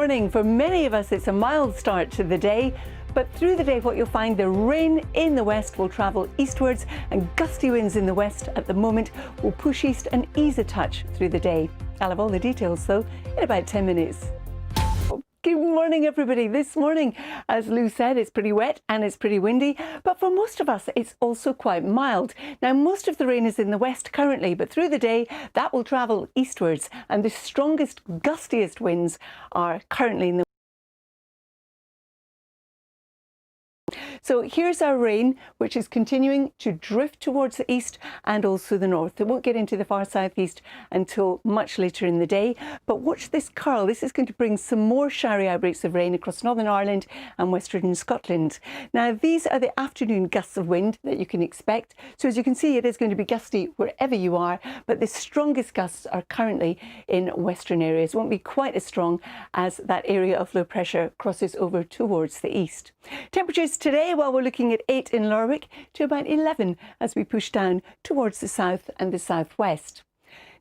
morning. For many of us, it's a mild start to the day, but through the day, what you'll find, the rain in the west will travel eastwards and gusty winds in the west at the moment will push east and ease a touch through the day. I'll have all the details though in about 10 minutes. Good morning, everybody. This morning, as Lou said, it's pretty wet and it's pretty windy, but for most of us, it's also quite mild. Now, most of the rain is in the west currently, but through the day, that will travel eastwards, and the strongest, gustiest winds are currently in the So here's our rain, which is continuing to drift towards the east and also the north. It won't get into the far southeast until much later in the day. But watch this curl. This is going to bring some more showery outbreaks of rain across Northern Ireland and Western Scotland. Now, these are the afternoon gusts of wind that you can expect. So as you can see, it is going to be gusty wherever you are, but the strongest gusts are currently in western areas. It won't be quite as strong as that area of low pressure crosses over towards the east. Temperatures today, well, we're looking at 8 in Lerwick to about 11 as we push down towards the south and the southwest.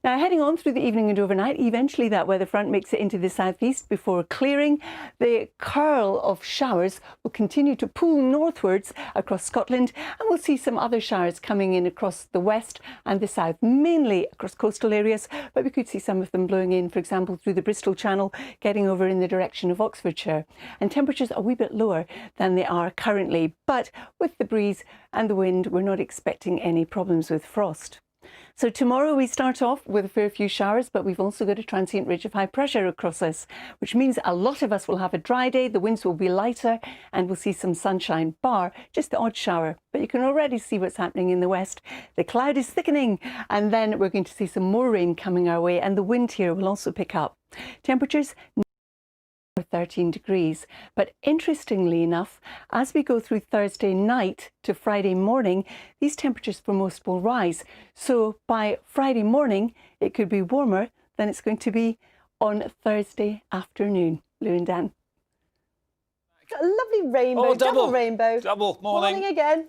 Now, heading on through the evening and overnight, eventually that weather front makes it into the southeast before clearing. The curl of showers will continue to pull northwards across Scotland, and we'll see some other showers coming in across the west and the south, mainly across coastal areas, but we could see some of them blowing in, for example, through the Bristol Channel, getting over in the direction of Oxfordshire. And temperatures are a wee bit lower than they are currently, but with the breeze and the wind, we're not expecting any problems with frost. So tomorrow we start off with a fair few showers, but we've also got a transient ridge of high pressure across us, which means a lot of us will have a dry day, the winds will be lighter, and we'll see some sunshine, bar just the odd shower. But you can already see what's happening in the west. The cloud is thickening, and then we're going to see some more rain coming our way, and the wind here will also pick up. Temperatures 13 degrees. But interestingly enough, as we go through Thursday night to Friday morning, these temperatures for most will rise. So by Friday morning, it could be warmer than it's going to be on Thursday afternoon. Lou and Dan. Got a lovely rainbow, Oh, double rainbow. Double, morning. Morning again.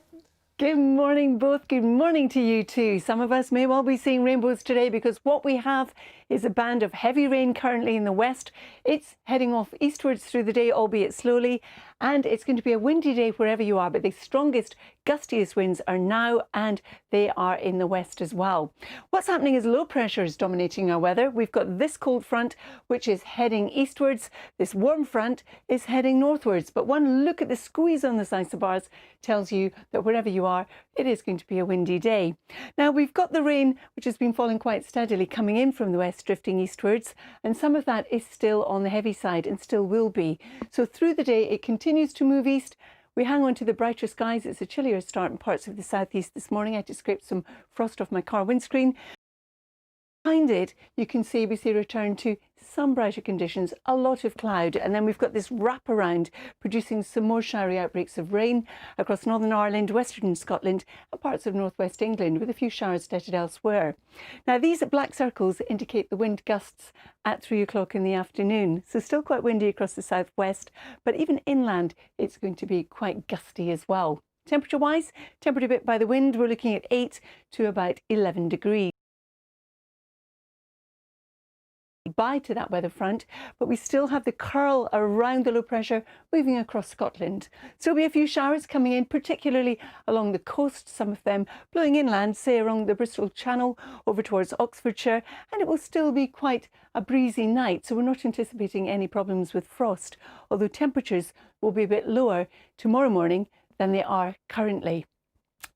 Good morning, both. Good morning to you too. Some of us may well be seeing rainbows today because what we have is a band of heavy rain currently in the west. It's heading off eastwards through the day, albeit slowly, and it's going to be a windy day wherever you are, but the strongest, gustiest winds are now, and they are in the west as well. What's happening is low pressure is dominating our weather. We've got this cold front, which is heading eastwards. This warm front is heading northwards, but one look at the squeeze on the isobars tells you that wherever you are, it is going to be a windy day. Now, we've got the rain, which has been falling quite steadily, coming in from the west, drifting eastwards, and some of that is still on the heavy side and still will be. So through the day, it continues to move east. We hang on to the brighter skies. It's a chillier start in parts of the southeast this morning. I just scraped some frost off my car windscreen. Behind it, you can see we see a return to some brighter conditions, a lot of cloud, and then we've got this wraparound producing some more showery outbreaks of rain across Northern Ireland, Western Scotland and parts of northwest England, with a few showers dotted elsewhere. Now, these black circles indicate the wind gusts at 3 o'clock in the afternoon, so still quite windy across the southwest, but even inland it's going to be quite gusty as well. Temperature-wise, tempered a bit by the wind, we're looking at 8 to about 11 degrees. By to that weather front, but we still have the curl around the low pressure moving across Scotland. So there'll be a few showers coming in, particularly along the coast, some of them blowing inland, say along the Bristol Channel over towards Oxfordshire, and it will still be quite a breezy night, so we're not anticipating any problems with frost, although temperatures will be a bit lower tomorrow morning than they are currently.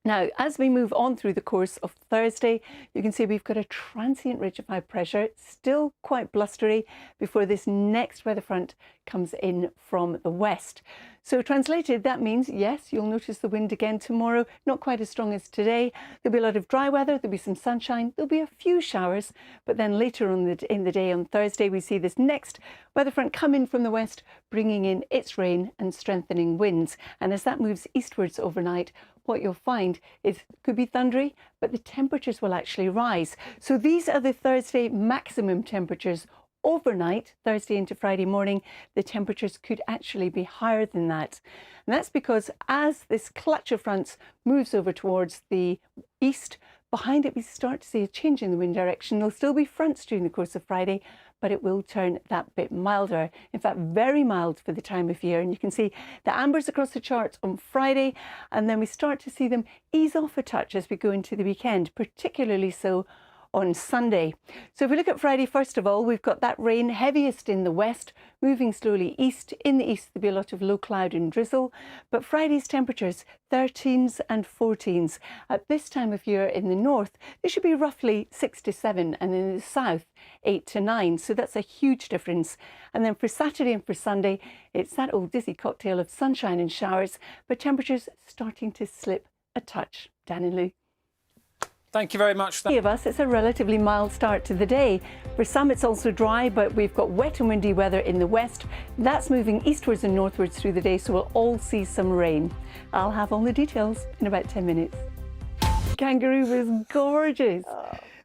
Now, as we move on through the course of Thursday, you can see we've got a transient ridge of high pressure, still quite blustery before this next weather front comes in from the west. So translated, that means, yes, you'll notice the wind again tomorrow, not quite as strong as today. There'll be a lot of dry weather, there'll be some sunshine, there'll be a few showers, but then later on in the day on Thursday, we see this next weather front come in from the west, bringing in its rain and strengthening winds. And as that moves eastwards overnight, what you'll find is it could be thundery, but the temperatures will actually rise. So these are the Thursday maximum temperatures. Overnight, Thursday into Friday morning, the temperatures could actually be higher than that. And that's because as this clutch of fronts moves over towards the east, behind it we start to see a change in the wind direction. There'll still be fronts during the course of Friday, but it will turn that bit milder. In fact, very mild for the time of year. And you can see the ambers across the charts on Friday, and then we start to see them ease off a touch as we go into the weekend, particularly so on Sunday. So if we look at Friday, first of all, we've got that rain heaviest in the west, moving slowly east. In the east, there'll be a lot of low cloud and drizzle. But Friday's temperatures, 13s and 14s. At this time of year in the north, they should be roughly 6 to 7, and in the south, 8 to 9. So that's a huge difference. And then for Saturday and for Sunday, it's that old dizzy cocktail of sunshine and showers, but temperatures starting to slip a touch. Dan and Lou. Thank you very much. Of us, it's a relatively mild start to the day. For some, it's also dry, but we've got wet and windy weather in the west. That's moving eastwards and northwards through the day, so we'll all see some rain. I'll have all the details in about 10 minutes. Kangaroo was gorgeous.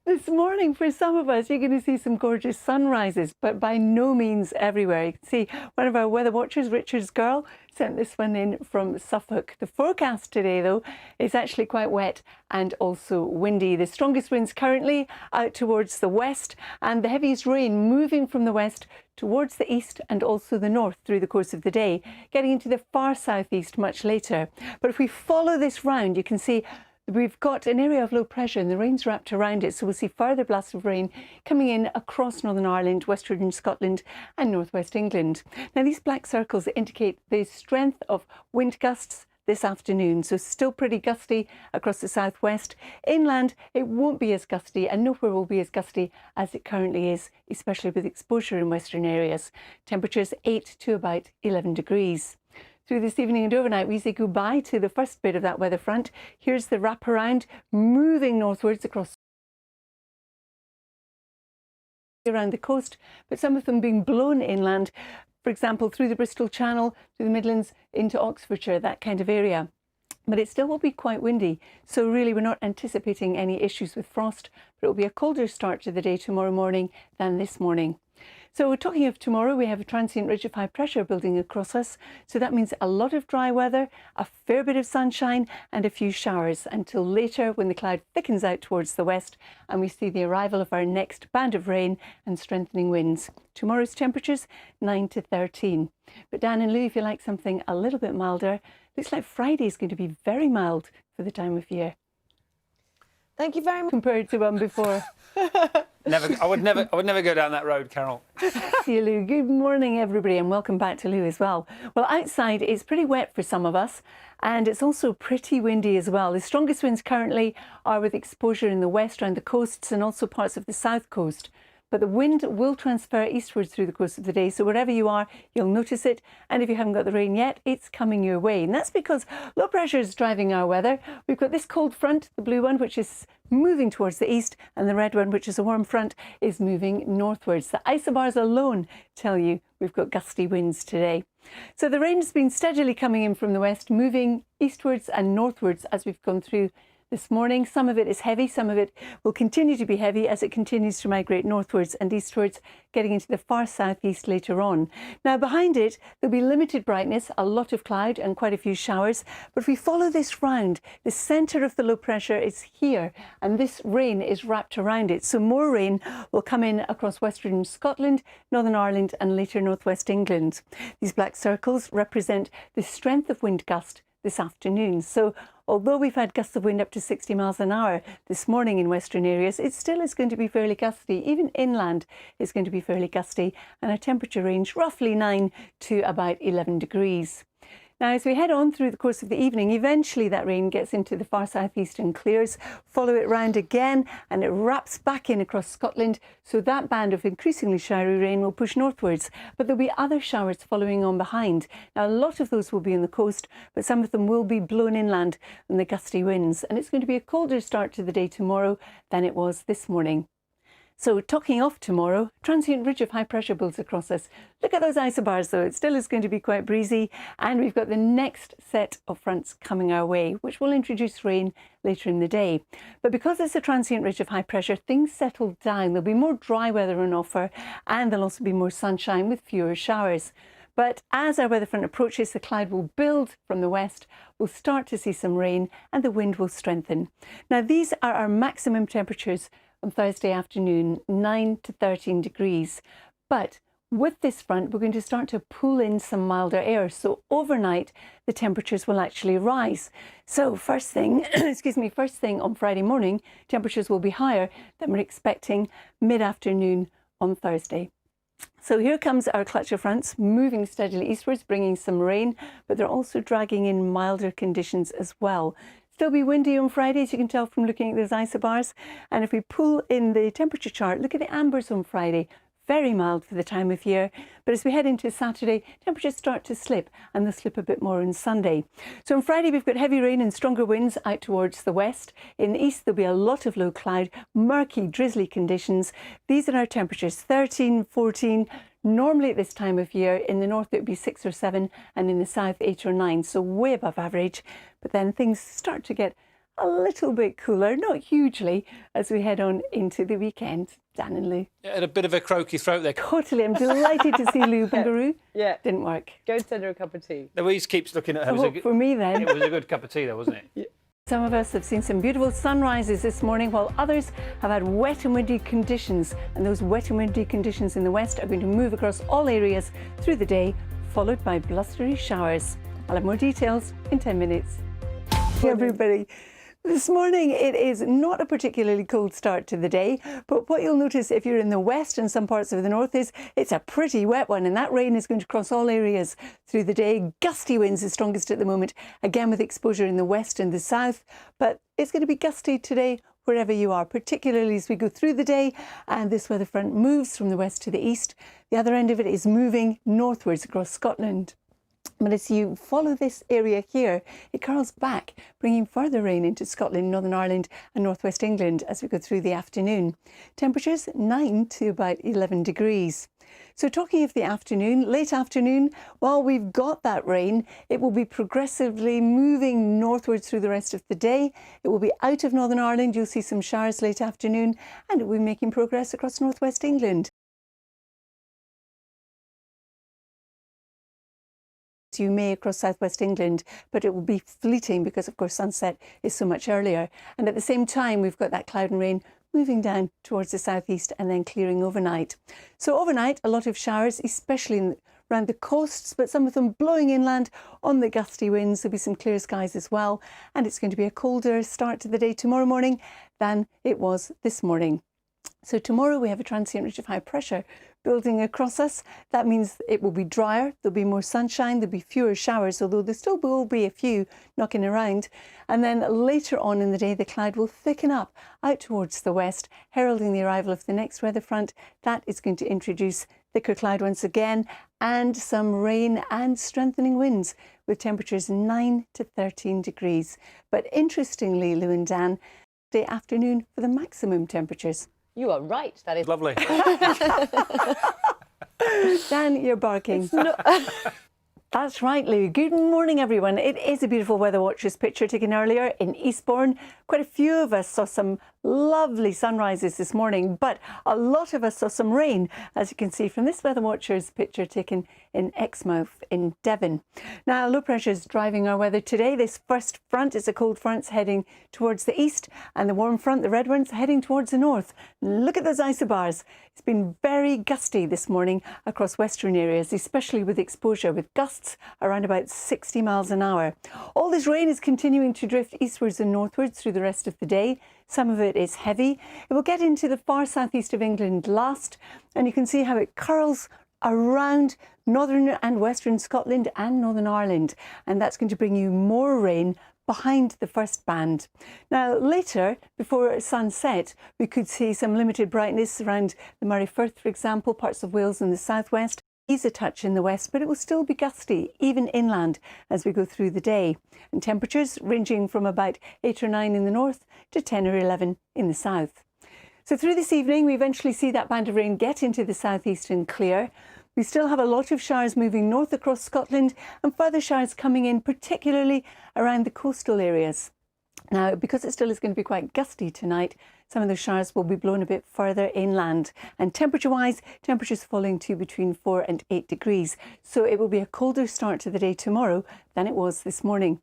This morning, for some of us, you're going to see some gorgeous sunrises, but by no means everywhere. You can see one of our weather watchers, Richard's girl, sent this one in from Suffolk. The forecast today, though, is actually quite wet and also windy. The strongest winds currently out towards the west, and the heaviest rain moving from the west towards the east and also the north through the course of the day, getting into the far southeast much later. But if we follow this round, you can see we've got an area of low pressure and the rain's wrapped around it, so we'll see further blasts of rain coming in across Northern Ireland, western Scotland and northwest England. Now, these black circles indicate the strength of wind gusts this afternoon, so still pretty gusty across the southwest. Inland, it won't be as gusty, and nowhere will be as gusty as it currently is, especially with exposure in western areas. Temperatures 8 to about 11 degrees. Through this evening and overnight, we say goodbye to the first bit of that weather front. Here's the wraparound moving northwards across around the coast, but some of them being blown inland, for example, through the Bristol Channel, through the Midlands, into Oxfordshire, that kind of area. But it still will be quite windy, so really we're not anticipating any issues with frost, but it will be a colder start to the day tomorrow morning than this morning. So talking of tomorrow, we have a transient ridge of high pressure building across us. So that means a lot of dry weather, a fair bit of sunshine and a few showers until later when the cloud thickens out towards the west and we see the arrival of our next band of rain and strengthening winds. Tomorrow's temperatures 9 to 13. But Dan and Lou, if you like something a little bit milder, looks like Friday is going to be very mild for the time of year. Thank you very much. Compared to one before. I would never go down that road, Carol. See you, Lou. Good morning, everybody, and welcome back to Lou as well. Well, outside it's pretty wet for some of us, and it's also pretty windy as well. The strongest winds currently are with exposure in the west around the coasts and also parts of the south coast. But the wind will transfer eastwards through the course of the day, so wherever you are, you'll notice it. And if you haven't got the rain yet, it's coming your way. And that's because low pressure is driving our weather. We've got this cold front, the blue one, which is moving towards the east, and the red one, which is a warm front, is moving northwards. The isobars alone tell you we've got gusty winds today. So the rain has been steadily coming in from the west, moving eastwards and northwards as we've gone through this morning. Some of it is heavy, some of it will continue to be heavy as it continues to migrate northwards and eastwards, getting into the far southeast later on. Now behind it, there'll be limited brightness, a lot of cloud and quite a few showers. But if we follow this round, the centre of the low pressure is here and this rain is wrapped around it. So more rain will come in across western Scotland, Northern Ireland and later northwest England. These black circles represent the strength of wind gust this afternoon. So although we've had gusts of wind up to 60 miles an hour this morning in western areas, it still is going to be fairly gusty. Even inland is going to be fairly gusty, and a temperature range roughly 9 to about 11 degrees. Now, as we head on through the course of the evening, eventually that rain gets into the far southeast and clears. Follow it round again and it wraps back in across Scotland. So that band of increasingly showery rain will push northwards, but there'll be other showers following on behind. Now, a lot of those will be on the coast, but some of them will be blown inland in the gusty winds. And it's going to be a colder start to the day tomorrow than it was this morning. So talking off tomorrow, transient ridge of high pressure builds across us. Look at those isobars though, it still is going to be quite breezy, and we've got the next set of fronts coming our way, which will introduce rain later in the day. But because it's a transient ridge of high pressure, things settle down. There'll be more dry weather on offer, and there'll also be more sunshine with fewer showers. But as our weather front approaches, the cloud will build from the west. We'll start to see some rain and the wind will strengthen. Now, these are our maximum temperatures on Thursday afternoon, 9 to 13 degrees. But with this front, we're going to start to pull in some milder air. So overnight, the temperatures will actually rise. So first thing, first thing on Friday morning, temperatures will be higher than we're expecting mid-afternoon on Thursday. So here comes our clutch of fronts moving steadily eastwards, bringing some rain, but they're also dragging in milder conditions as well. Still be windy on Friday, as you can tell from looking at those isobars. And if we pull in the temperature chart, look at the ambers on Friday. Very mild for the time of year, but as we head into Saturday, temperatures start to slip, and they'll slip a bit more on Sunday. So on Friday, we've got heavy rain and stronger winds out towards the west. In the east, there'll be a lot of low cloud, murky, drizzly conditions. These are our temperatures, 13, 14. Normally at this time of year, in the north it would be 6 or 7, and in the south 8 or 9, so way above average. But then things start to get a little bit cooler, not hugely, as we head on into the weekend. Dan and Lou. You had a bit of a croaky throat there. Totally. I'm delighted to see Lou Bungaroo. Yeah. Didn't work. Go and send her a cup of tea. Louise keeps looking at her. I hope for me then. It was a good cup of tea though, wasn't it? Yeah. Some of us have seen some beautiful sunrises this morning, while others have had wet and windy conditions. And those wet and windy conditions in the west are going to move across all areas through the day, followed by blustery showers. I'll have more details in 10 minutes. Hey everybody. This morning it is not a particularly cold start to the day, but what you'll notice if you're in the west and some parts of the north is it's a pretty wet one, and that rain is going to cross all areas through the day. Gusty winds the strongest at the moment, again with exposure in the west and the south, but it's going to be gusty today wherever you are, particularly as we go through the day and this weather front moves from the west to the east. The other end of it is moving northwards across Scotland. But as you follow this area here, it curls back, bringing further rain into Scotland, Northern Ireland and northwest England as we go through the afternoon. Temperatures 9 to about 11 degrees. So talking of the afternoon, late afternoon, while we've got that rain, it will be progressively moving northwards through the rest of the day. It will be out of Northern Ireland. You'll see some showers late afternoon, and it will be making progress across northwest England. You may across southwest England, but it will be fleeting because of course sunset is so much earlier, and at the same time we've got that cloud and rain moving down towards the southeast and then clearing overnight. So overnight a lot of showers, especially around the coasts, but some of them blowing inland on the gusty winds. There'll be some clear skies as well, and it's going to be a colder start to the day tomorrow morning than it was this morning. So tomorrow we have a transient ridge of high pressure building across us. That means it will be drier, there'll be more sunshine, there'll be fewer showers, although there still will be a few knocking around. And then later on in the day, the cloud will thicken up out towards the west, heralding the arrival of the next weather front. That is going to introduce thicker cloud once again, and some rain and strengthening winds with temperatures 9 to 13 degrees. But interestingly, Lou and Dan, the afternoon for the maximum temperatures. You are right. That is Lovely. Dan, you're barking. That's right, Lou. Good morning, everyone. It is a beautiful Weather Watchers picture taken earlier in Eastbourne. Quite a few of us saw some lovely sunrises this morning, but a lot of us saw some rain, as you can see from this Weather Watchers picture taken in Exmouth in Devon. Now, low pressure is driving our weather today. This first front is a cold front heading towards the east, and the warm front, the red one's heading towards the north. Look at those isobars. It's been very gusty this morning across western areas, especially with exposure, with gusts around about 60 miles an hour. All this rain is continuing to drift eastwards and northwards through the rest of the day. Some of it is heavy. It will get into the far southeast of England last, and you can see how it curls around northern and western Scotland and Northern Ireland, and that's going to bring you more rain behind the first band. Now later, before sunset, we could see some limited brightness around the Moray Firth, for example, parts of Wales in the southwest. Ease a touch in the west, but it will still be gusty, even inland, as we go through the day. And temperatures ranging from about 8 or 9 in the north to 10 or 11 in the south. So through this evening, we eventually see that band of rain get into the southeast and clear. We still have a lot of showers moving north across Scotland, and further showers coming in, particularly around the coastal areas. Now, because it still is going to be quite gusty tonight, some of those showers will be blown a bit further inland. And temperature-wise, temperatures falling to between 4 and 8 degrees. So it will be a colder start to the day tomorrow than it was this morning.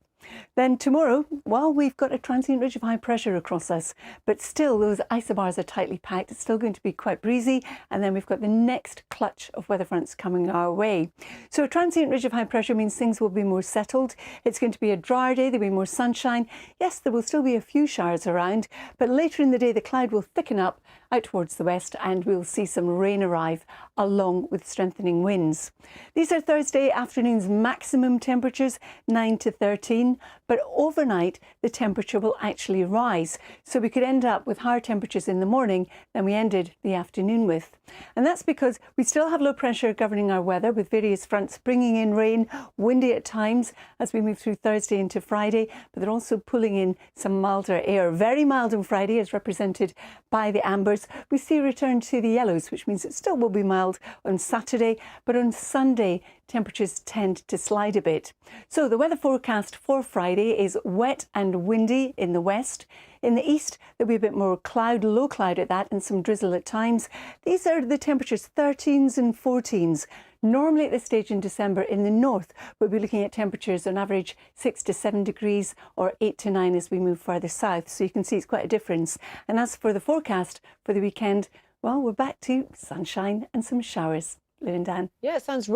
Then tomorrow, well, we've got a transient ridge of high pressure across us, but still those isobars are tightly packed. It's still going to be quite breezy. And then we've got the next clutch of weather fronts coming our way. So a transient ridge of high pressure means things will be more settled. It's going to be a drier day. There'll be more sunshine. Yes, there will still be a few showers around, but later in the day, the cloud will thicken up out towards the west and we'll see some rain arrive along with strengthening winds. These are Thursday afternoon's maximum temperatures, 9 to 13, but overnight the temperature will actually rise. So we could end up with higher temperatures in the morning than we ended the afternoon with. And that's because we still have low pressure governing our weather with various fronts bringing in rain, windy at times as we move through Thursday into Friday, but they're also pulling in some milder air. Very mild on Friday as represented by the ambers. We see a return to the yellows, which means it still will be mild on Saturday, but on Sunday temperatures tend to slide a bit. So the weather forecast for Friday is wet and windy in the west. In the east, there'll be a bit more cloud, low cloud at that, and some drizzle at times. These are the temperatures, 13s and 14s. Normally at this stage in December in the north, we'll be looking at temperatures on average 6 to 7 degrees or 8 to 9 as we move further south. So you can see it's quite a difference. And as for the forecast for the weekend, well, we're back to sunshine and some showers. Lou and Dan. Yeah, it sounds